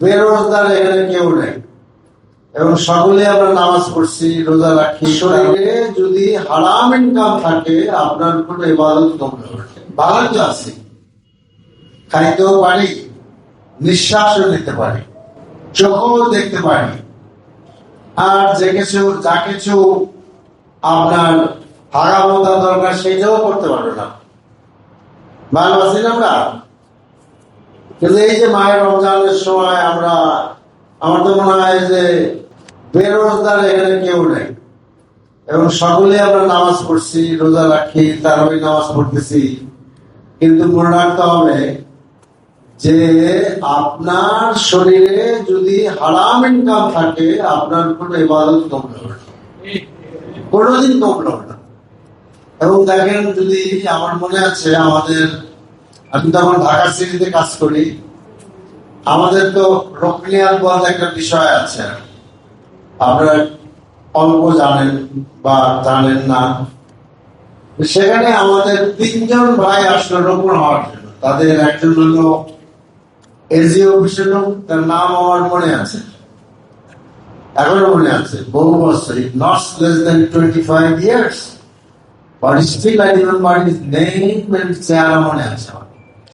বেরোজগার এখানে কেউ নেই এবং সকলে আমরা নামাজ পড়ছি, রোজা রাখি। শরীরে যদি হারাম ইনকাম থাকে আপনার কোনো ইবাদত কবুল হবে না। বাগান আছে, খাইতেও পারি, নিঃশ্বাসও নিতে পারি, চোখও দেখতে পারি, আর যা কিছু আপনার হারামতা দরকার সেটাও করতে পারবে না। ভালো আছি না আমরা? কিন্তু এই যে মায়ের রমজানের সময় আমার তো মনে হয় যে বেরোজগার এখানে কেউ নেই এবং সকলে আমরা নামাজ পড়ছি, রোজা রাখি, তারাবি নামাজ পড়তেছি, কিন্তু মনে রাখতে হবে যে আপনার শরীরে যদি হারাম ইনকাম থাকে আপনার কোনো ইবাদত কবুল হবে না, কোনোদিন কবুল হবে না। এবং দেখেন, যদি আমার মনে আছে আমি তো আমার ঢাকা সিটিতে কাজ করি, আমাদের তো রকনিয়াত বলতে একটা বিষয় আছে, আপনারা অল্প জানেন বা জানেন না। সেখানে আমাদের 3 জন ভাই আসলো রোপণ হওয়ার জন্য। তাদের একজন হলো এসডিও অফিসের লোক, তার নাম আমার মনে আছে, এখনো মনে আছে, বহু বছর, not less than 25 years, but still I remember his name and চেহারা মনে আছে আমার।